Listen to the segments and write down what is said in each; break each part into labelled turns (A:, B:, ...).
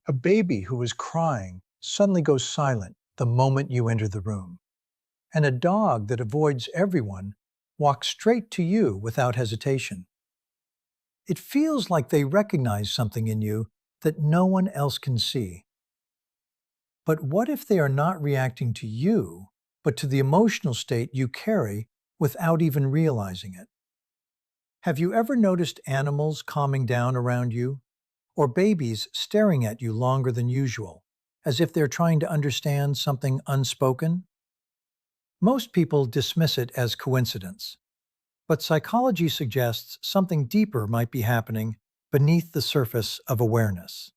A: A baby who is crying suddenly goes silent the moment you enter the room. And a dog that avoids everyone walks straight to you without hesitation. It feels like they recognize something in you that no one else can see. But what if they are not reacting to you, but to the emotional state you carry without even realizing it? Have you ever noticed animals calming down around you, or babies staring at you longer than usual, as if they're trying to understand something unspoken? Most people dismiss it as coincidence, but psychology suggests something deeper might be happening beneath the surface of awareness.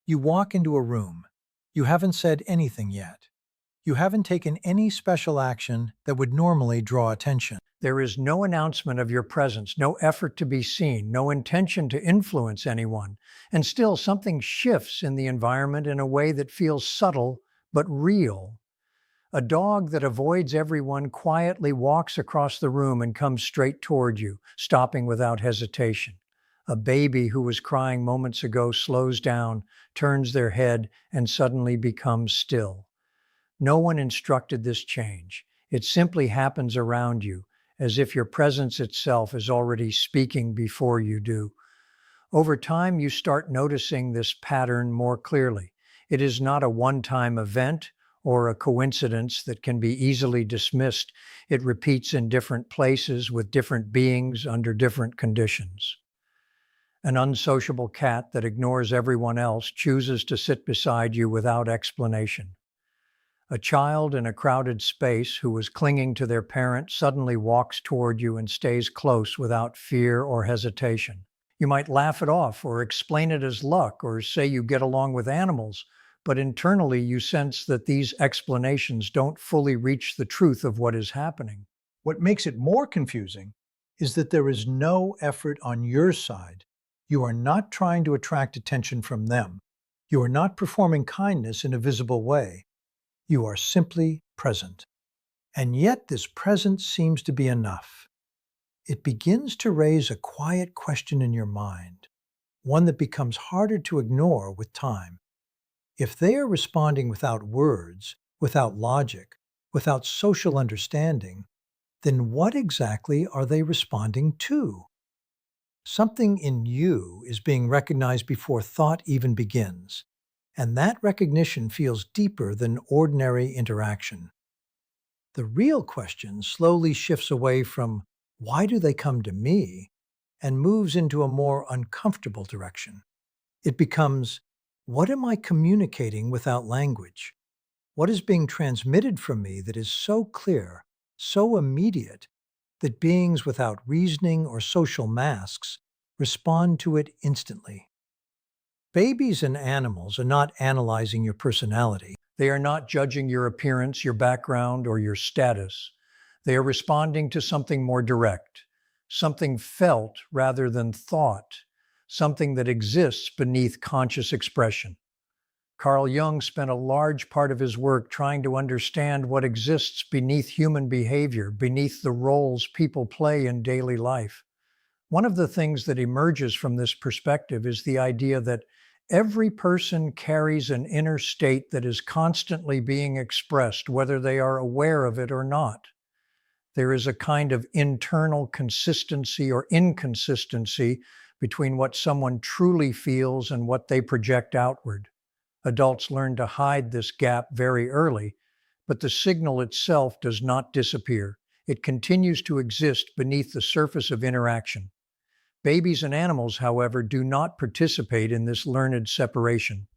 A: You walk into a room. You haven't said anything yet. You haven't taken any special action that would normally draw attention. There is no announcement of your presence, no effort to be seen, no intention to influence anyone, and still something shifts in the environment in a way that feels subtle but real. A dog that avoids everyone quietly walks across the room and comes straight toward you, stopping without hesitation. A baby who was crying moments ago slows down, turns their head, and suddenly becomes still. No one instructed this change. It simply happens around you, as if your presence itself is already speaking before you do. Over time, you start noticing this pattern more clearly. It is not a one-time event or a coincidence that can be easily dismissed. It repeats in different places with different beings under different conditions. An unsociable cat that ignores everyone else chooses to sit beside you without explanation. A child in a crowded space who was clinging to their parent suddenly walks toward you and stays close without fear or hesitation. You might laugh it off or explain it as luck or say you get along with animals, but internally you sense that these explanations don't fully reach the truth of what is happening. What makes it more confusing is that there is no effort on your side. You are not trying to attract attention from them. You are not performing kindness in a visible way. You are simply present. And yet this presence seems to be enough. It begins to raise a quiet question in your mind, one that becomes harder to ignore with time. If they are responding without words, without logic, without social understanding, then what exactly are they responding to? Something in you is being recognized before thought even begins, and that recognition feels deeper than ordinary interaction. The real question slowly shifts away from, why do they come to me, and moves into a more uncomfortable direction. It becomes, what am I communicating without language? What is being transmitted from me that is so clear, so immediate, that beings without reasoning or social masks respond to it instantly? Babies and animals are not analyzing your personality.
B: They are not judging your appearance, your background, or your status. They are responding to something more direct, something felt rather than thought, something that exists beneath conscious expression. Carl Jung spent a large part of his work trying to understand what exists beneath human behavior, beneath the roles people play in daily life. One of the things that emerges from this perspective is the idea that every person carries an inner state that is constantly being expressed, whether they are aware of it or not. There is a kind of internal consistency or inconsistency between what someone truly feels and what they project outward. Adults learn to hide this gap very early, but the signal itself does not disappear. It continues to exist beneath the surface of interaction. Babies and animals, however, do not participate in this learned separation.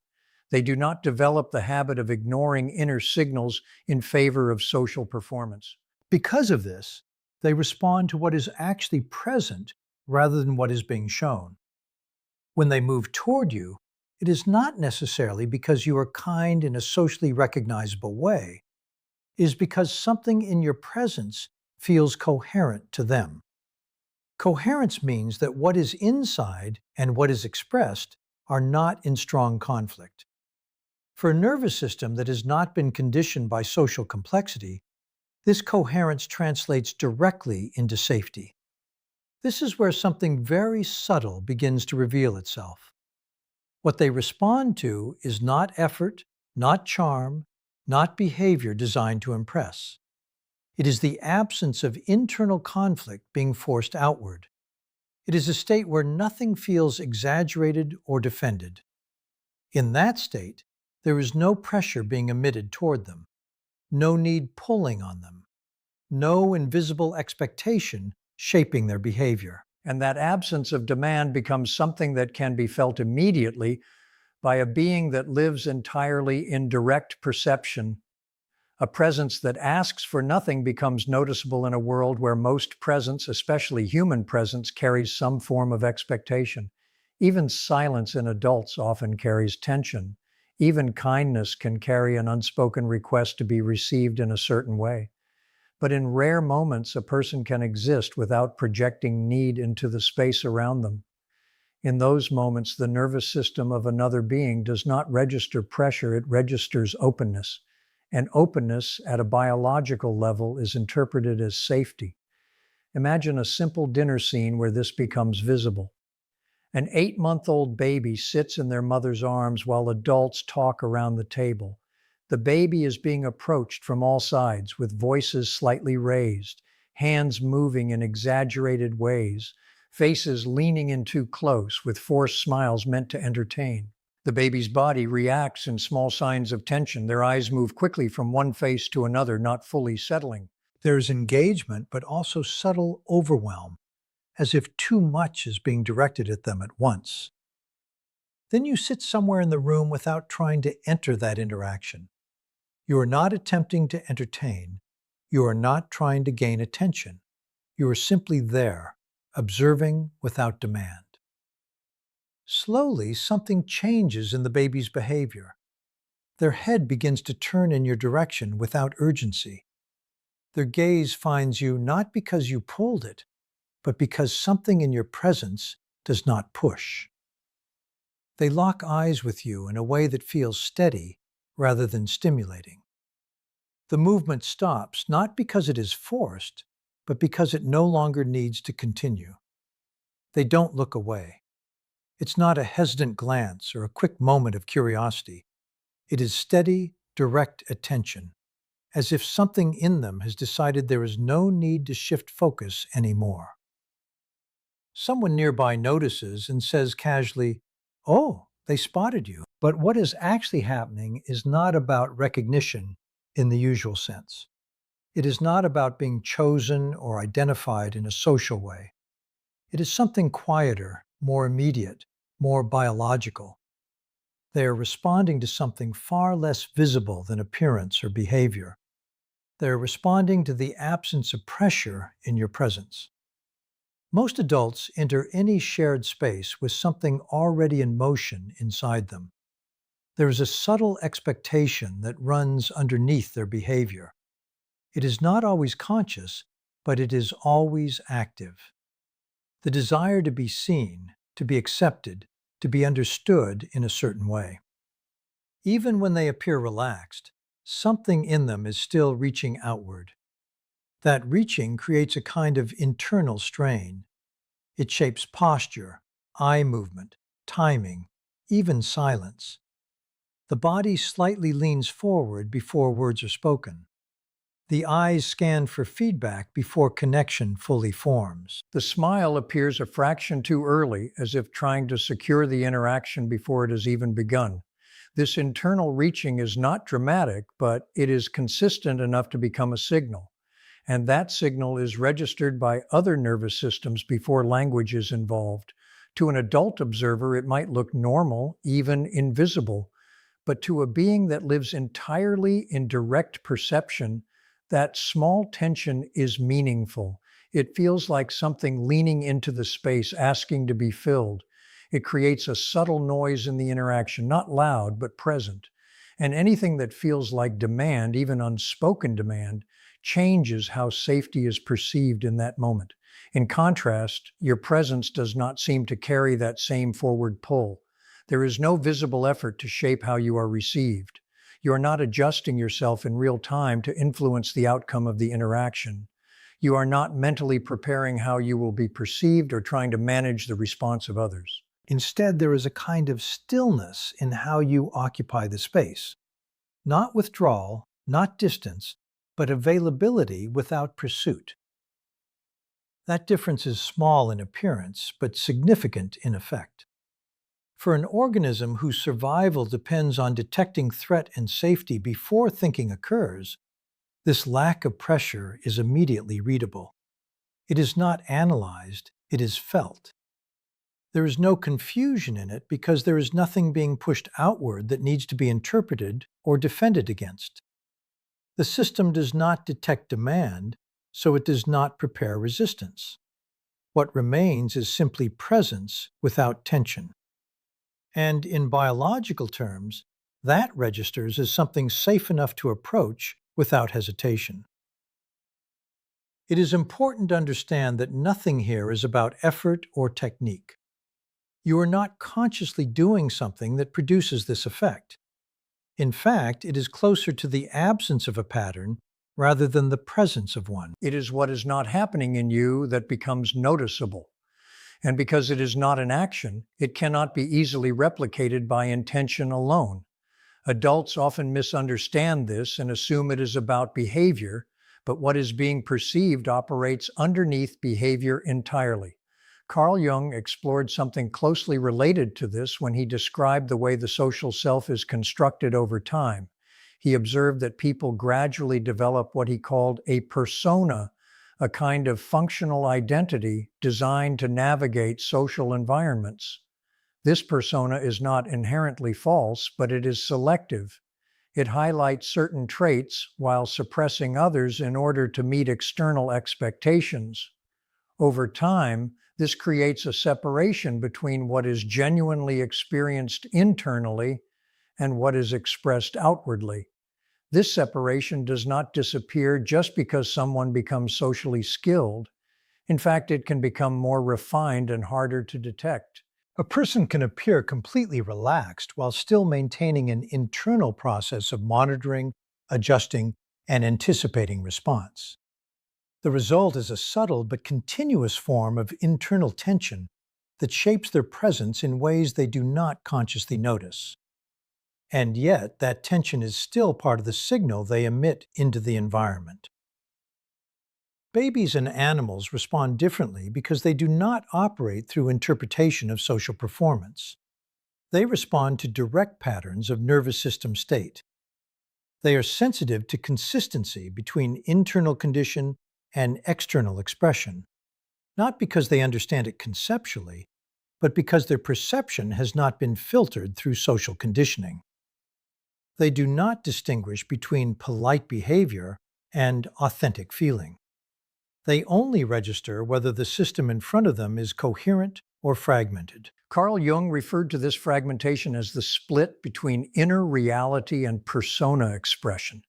B: They do not develop the habit of ignoring inner signals in favor of social performance.
A: Because of this, they respond to what is actually present rather than what is being shown. When they move toward you, it is not necessarily because you are kind in a socially recognizable way. It is because something in your presence feels coherent to them. Coherence means that what is inside and what is expressed are not in strong conflict. For a nervous system that has not been conditioned by social complexity, this coherence translates directly into safety. This is where something very subtle begins to reveal itself. What they respond to is not effort, not charm, not behavior designed to impress. It is the absence of internal conflict being forced outward. It is a state where nothing feels exaggerated or defended. In that state, there is no pressure being emitted toward them, no need pulling on them, no invisible expectation shaping their behavior.
B: And that absence of demand becomes something that can be felt immediately by a being that lives entirely in direct perception. A presence that asks for nothing becomes noticeable in a world where most presence, especially human presence, carries some form of expectation. Even silence in adults often carries tension. Even kindness can carry an unspoken request to be received in a certain way. But in rare moments, a person can exist without projecting need into the space around them. In those moments, the nervous system of another being does not register pressure, it registers openness. And openness at a biological level is interpreted as safety. Imagine a simple dinner scene where this becomes visible. An 8-month-old baby sits in their mother's arms while adults talk around the table. The baby is being approached from all sides with voices slightly raised, hands moving in exaggerated ways, faces leaning in too close with forced smiles meant to entertain. The baby's body reacts in small signs of tension. Their eyes move quickly from one face to another, not fully settling.
A: There is engagement, but also subtle overwhelm, as if too much is being directed at them at once. Then you sit somewhere in the room without trying to enter that interaction. You are not attempting to entertain. You are not trying to gain attention. You are simply there, observing without demand. Slowly, something changes in the baby's behavior. Their head begins to turn in your direction without urgency. Their gaze finds you not because you pulled it, but because something in your presence does not push. They lock eyes with you in a way that feels steady rather than stimulating. The movement stops not because it is forced, but because it no longer needs to continue. They don't look away. It's not a hesitant glance or a quick moment of curiosity. It is steady, direct attention, as if something in them has decided there is no need to shift focus anymore. Someone nearby notices and says casually, "Oh, they spotted you." But what is actually happening is not about recognition in the usual sense. It is not about being chosen or identified in a social way. It is something quieter, more immediate, more biological. They are responding to something far less visible than appearance or behavior. They are responding to the absence of pressure in your presence. Most adults enter any shared space with something already in motion inside them. There is a subtle expectation that runs underneath their behavior. It is not always conscious, but it is always active. The desire to be seen, to be accepted, to be understood in a certain way. Even when they appear relaxed, something in them is still reaching outward. That reaching creates a kind of internal strain. It shapes posture, eye movement, timing, even silence. The body slightly leans forward before words are spoken. The eyes scan for feedback before connection fully forms.
B: The smile appears a fraction too early, as if trying to secure the interaction before it has even begun. This internal reaching is not dramatic, but it is consistent enough to become a signal. And that signal is registered by other nervous systems before language is involved. To an adult observer, it might look normal, even invisible. But to a being that lives entirely in direct perception, that small tension is meaningful. It feels like something leaning into the space, asking to be filled. It creates a subtle noise in the interaction, not loud, but present. And anything that feels like demand, even unspoken demand, changes how safety is perceived in that moment. In contrast, your presence does not seem to carry that same forward pull. There is no visible effort to shape how you are received. You are not adjusting yourself in real time to influence the outcome of the interaction. You are not mentally preparing how you will be perceived or trying to manage the response of others.
A: Instead, there is a kind of stillness in how you occupy the space. Not withdrawal, not distance, but availability without pursuit. That difference is small in appearance, but significant in effect. For an organism whose survival depends on detecting threat and safety before thinking occurs, this lack of pressure is immediately readable. It is not analyzed, it is felt. There is no confusion in it because there is nothing being pushed outward that needs to be interpreted or defended against. The system does not detect demand, so it does not prepare resistance. What remains is simply presence without tension. And in biological terms, that registers as something safe enough to approach without hesitation. It is important to understand that nothing here is about effort or technique. You are not consciously doing something that produces this effect. In fact, it is closer to the absence of a pattern rather than the presence of one.
B: It is what is not happening in you that becomes noticeable. And because it is not an action, it cannot be easily replicated by intention alone. Adults often misunderstand this and assume it is about behavior, but what is being perceived operates underneath behavior entirely. Carl Jung explored something closely related to this when he described the way the social self is constructed over time. He observed that people gradually develop what he called a persona, a kind of functional identity designed to navigate social environments. This persona is not inherently false, but it is selective. It highlights certain traits while suppressing others in order to meet external expectations. Over time, this creates a separation between what is genuinely experienced internally and what is expressed outwardly. This separation does not disappear just because someone becomes socially skilled. In fact, it can become more refined and harder to detect.
A: A person can appear completely relaxed while still maintaining an internal process of monitoring, adjusting, and anticipating response. The result is a subtle but continuous form of internal tension that shapes their presence in ways they do not consciously notice. And yet, that tension is still part of the signal they emit into the environment. Babies and animals respond differently because they do not operate through interpretation of social performance. They respond to direct patterns of nervous system state. They are sensitive to consistency between internal condition and external expression, not because they understand it conceptually, but because their perception has not been filtered through social conditioning. They do not distinguish between polite behavior and authentic feeling. They only register whether the system in front of them is coherent or fragmented.
B: Carl Jung referred to this fragmentation as the split between inner reality and persona expression.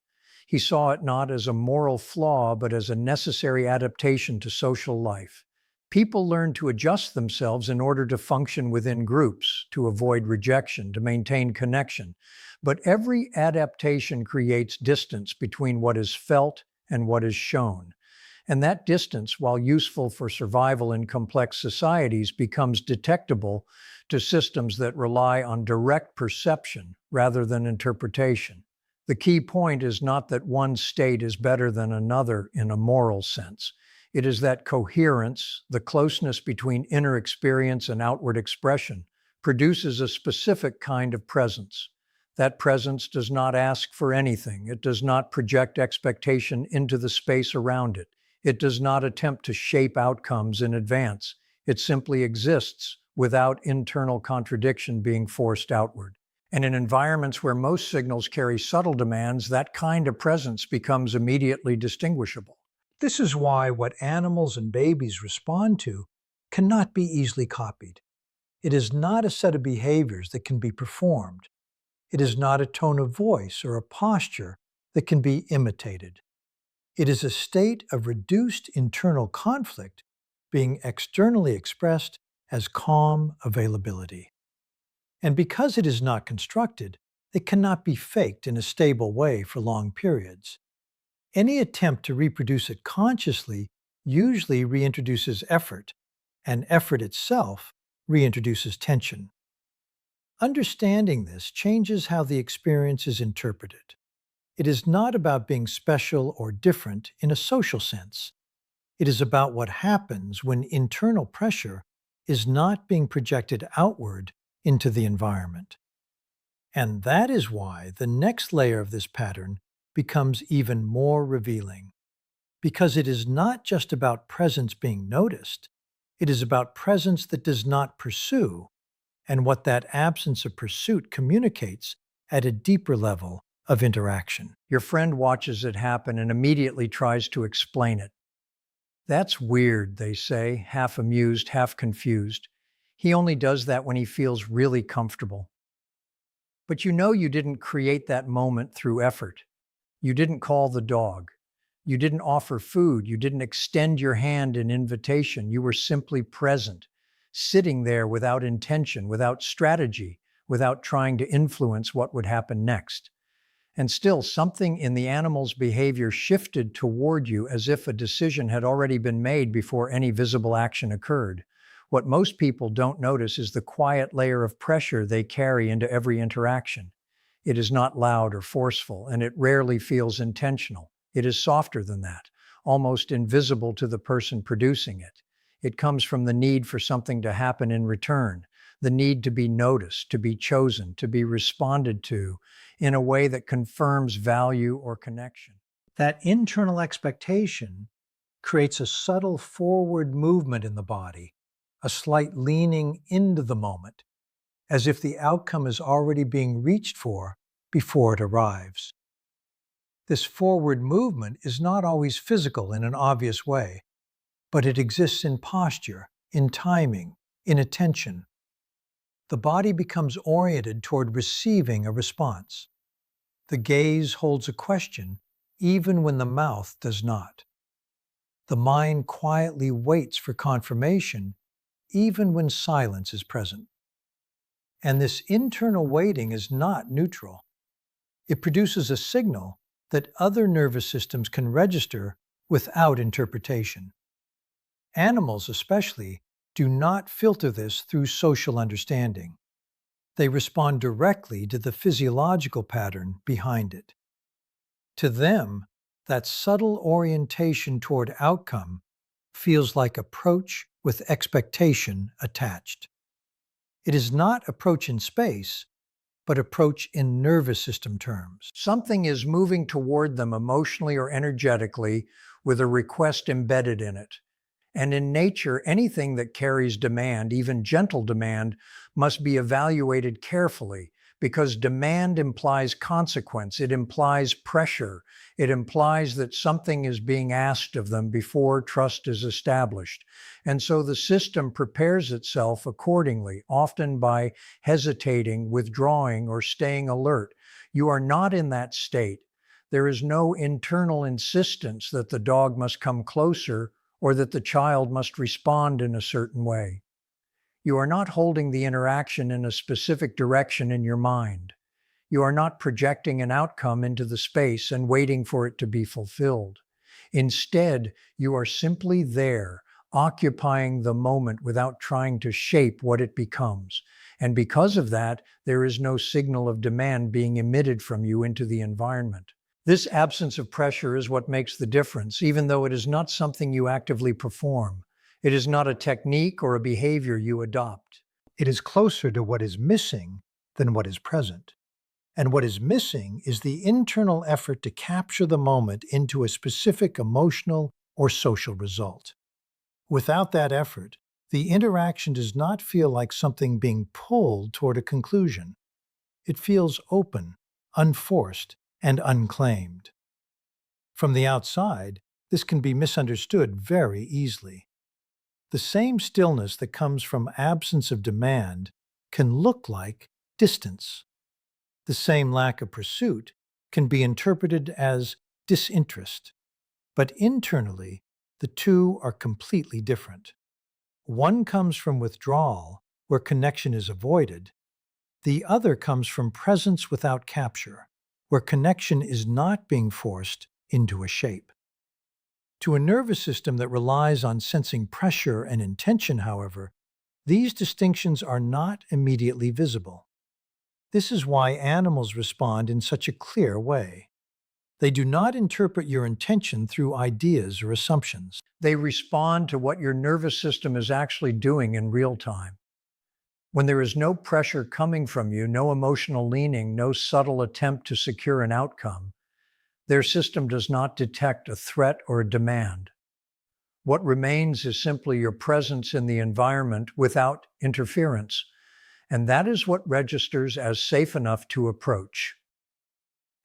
B: He saw it not as a moral flaw, but as a necessary adaptation to social life. People learn to adjust themselves in order to function within groups, to avoid rejection, to maintain connection. But every adaptation creates distance between what is felt and what is shown. And that distance, while useful for survival in complex societies, becomes detectable to systems that rely on direct perception rather than interpretation. The key point is not that one state is better than another in a moral sense. It is that coherence, the closeness between inner experience and outward expression, produces a specific kind of presence. That presence does not ask for anything. It does not project expectation into the space around it. It does not attempt to shape outcomes in advance. It simply exists without internal contradiction being forced outward. And in environments where most signals carry subtle demands, that kind of presence becomes immediately distinguishable.
A: This is why what animals and babies respond to cannot be easily copied. It is not a set of behaviors that can be performed. It is not a tone of voice or a posture that can be imitated. It is a state of reduced internal conflict being externally expressed as calm availability. And because it is not constructed, it cannot be faked in a stable way for long periods. Any attempt to reproduce it consciously usually reintroduces effort, and effort itself reintroduces tension. Understanding this changes how the experience is interpreted. It is not about being special or different in a social sense. It is about what happens when internal pressure is not being projected outward into the environment. And that is why the next layer of this pattern becomes even more revealing. Because it is not just about presence being noticed, it is about presence that does not pursue, and what that absence of pursuit communicates at a deeper level of interaction.
B: Your friend watches it happen and immediately tries to explain it. That's weird, they say, half amused, half confused. He only does that when he feels really comfortable. But you know you didn't create that moment through effort. You didn't call the dog. You didn't offer food. You didn't extend your hand in invitation. You were simply present, sitting there without intention, without strategy, without trying to influence what would happen next. And still, something in the animal's behavior shifted toward you as if a decision had already been made before any visible action occurred. What most people don't notice is the quiet layer of pressure they carry into every interaction. It is not loud or forceful, and it rarely feels intentional. It is softer than that, almost invisible to the person producing it. It comes from the need for something to happen in return, the need to be noticed, to be chosen, to be responded to in a way that confirms value or connection.
A: That internal expectation creates a subtle forward movement in the body, a slight leaning into the moment, as if the outcome is already being reached for before it arrives. This forward movement is not always physical in an obvious way, but it exists in posture, in timing, in attention. The body becomes oriented toward receiving a response. The gaze holds a question, even when the mouth does not. The mind quietly waits for confirmation, even when silence is present. And this internal waiting is not neutral. It produces a signal that other nervous systems can register without interpretation. Animals, especially, do not filter this through social understanding. They respond directly to the physiological pattern behind it. To them, that subtle orientation toward outcome feels like approach with expectation attached. It is not approach in space, but approach in nervous system terms.
B: Something is moving toward them emotionally or energetically with a request embedded in it. And in nature, anything that carries demand, even gentle demand, must be evaluated carefully because demand implies consequence. It implies pressure. It implies that something is being asked of them before trust is established. And so the system prepares itself accordingly, often by hesitating, withdrawing, or staying alert. You are not in that state. There is no internal insistence that the dog must come closer or that the child must respond in a certain way. You are not holding the interaction in a specific direction in your mind. You are not projecting an outcome into the space and waiting for it to be fulfilled. Instead, you are simply there, occupying the moment without trying to shape what it becomes. And because of that, there is no signal of demand being emitted from you into the environment. This absence of pressure is what makes the difference, even though it is not something you actively perform. It is not a technique or a behavior you adopt.
A: It is closer to what is missing than what is present. And what is missing is the internal effort to capture the moment into a specific emotional or social result. Without that effort, the interaction does not feel like something being pulled toward a conclusion. It feels open, unforced, and unclaimed. From the outside, this can be misunderstood very easily. The same stillness that comes from absence of demand can look like distance. The same lack of pursuit can be interpreted as disinterest. But internally, the two are completely different. One comes from withdrawal, where connection is avoided. The other comes from presence without capture, where connection is not being forced into a shape. To a nervous system that relies on sensing pressure and intention, however, These distinctions are not immediately visible. This is why animals respond in such a clear way. They do not interpret your intention through ideas or assumptions.
B: They respond to what your nervous system is actually doing in real time. When there is no pressure coming from you, no emotional leaning, no subtle attempt to secure an outcome, their system does not detect a threat or a demand. What remains is simply your presence in the environment without interference, and that is what registers as safe enough to approach.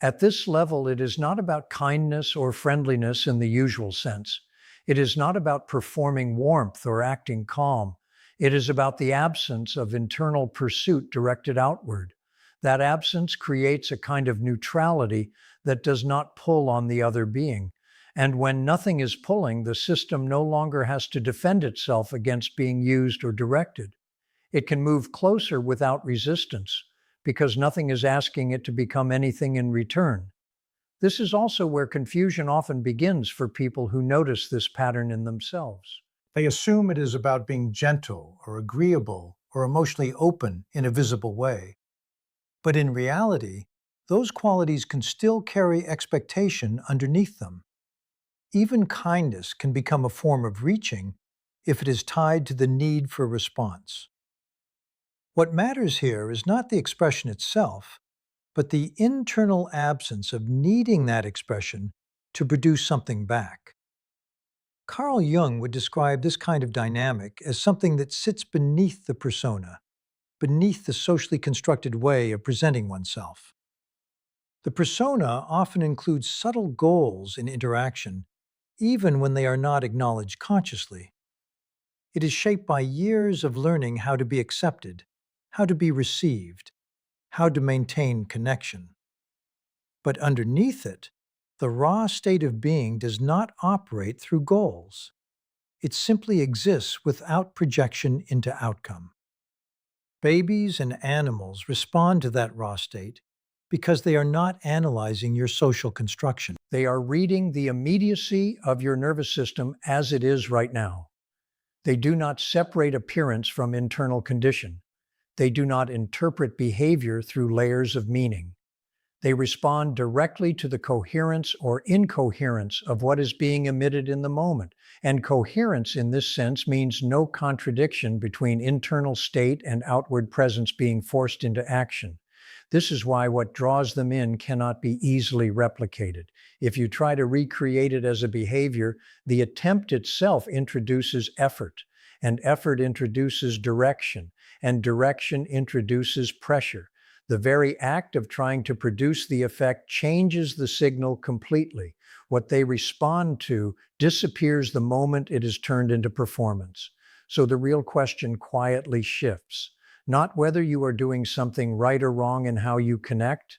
B: At this level, it is not about kindness or friendliness in the usual sense. It is not about performing warmth or acting calm. It is about the absence of internal pursuit directed outward. That absence creates a kind of neutrality that does not pull on the other being. And when nothing is pulling, the system no longer has to defend itself against being used or directed. It can move closer without resistance, because nothing is asking it to become anything in return. This is also where confusion often begins for people who notice this pattern in themselves.
A: They assume it is about being gentle or agreeable or emotionally open in a visible way. But in reality, those qualities can still carry expectation underneath them. Even kindness can become a form of reaching if it is tied to the need for response. What matters here is not the expression itself, but the internal absence of needing that expression to produce something back. Carl Jung would describe this kind of dynamic as something that sits beneath the persona, beneath the socially constructed way of presenting oneself. The persona often includes subtle goals in interaction, even when they are not acknowledged consciously. It is shaped by years of learning how to be accepted, how to be received, how to maintain connection. But underneath it, the raw state of being does not operate through goals. It simply exists without projection into outcome. Babies and animals respond to that raw state because they are not analyzing your social construction.
B: They are reading the immediacy of your nervous system as it is right now. They do not separate appearance from internal condition. They do not interpret behavior through layers of meaning. They respond directly to the coherence or incoherence of what is being emitted in the moment. And coherence in this sense means no contradiction between internal state and outward presence being forced into action. This is why what draws them in cannot be easily replicated. If you try to recreate it as a behavior, the attempt itself introduces effort, and effort introduces direction, and direction introduces pressure. The very act of trying to produce the effect changes the signal completely. What they respond to disappears the moment it is turned into performance. So the real question quietly shifts. Not whether you are doing something right or wrong in how you connect,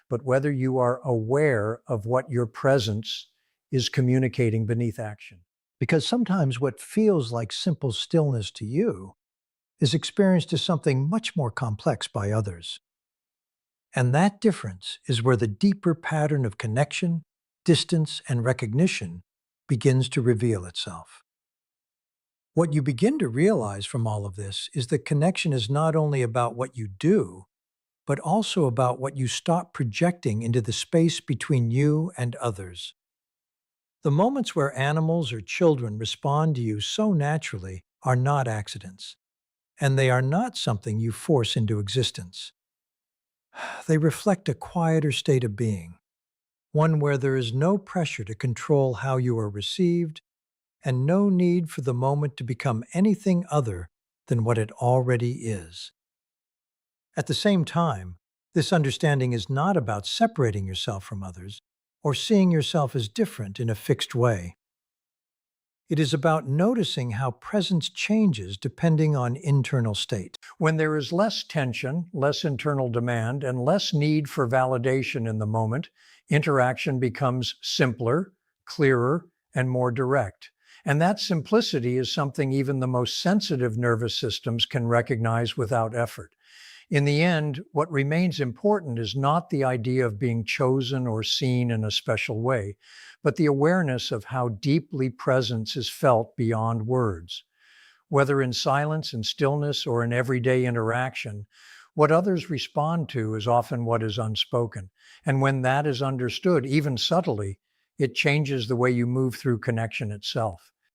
B: but whether you are aware of what your presence is communicating beneath action.
A: Because sometimes what feels like simple stillness to you is experienced as something much more complex by others. And that difference is where the deeper pattern of connection, distance, and recognition begins to reveal itself. What you begin to realize from all of this is that connection is not only about what you do, but also about what you stop projecting into the space between you and others. The moments where animals or children respond to you so naturally are not accidents, and they are not something you force into existence. They reflect a quieter state of being, one where there is no pressure to control how you are received, and no need for the moment to become anything other than what it already is. At the same time, this understanding is not about separating yourself from others or seeing yourself as different in a fixed way. It is about noticing how presence changes depending on internal state.
B: When there is less tension, less internal demand, and less need for validation in the moment, interaction becomes simpler, clearer, and more direct. And that simplicity is something even the most sensitive nervous systems can recognize without effort. In the end, what remains important is not the idea of being chosen or seen in a special way, but the awareness of how deeply presence is felt beyond words. Whether in silence, in stillness, or in everyday interaction, what others respond to is often what is unspoken. And when that is understood, even subtly, it changes the way you move through connection itself.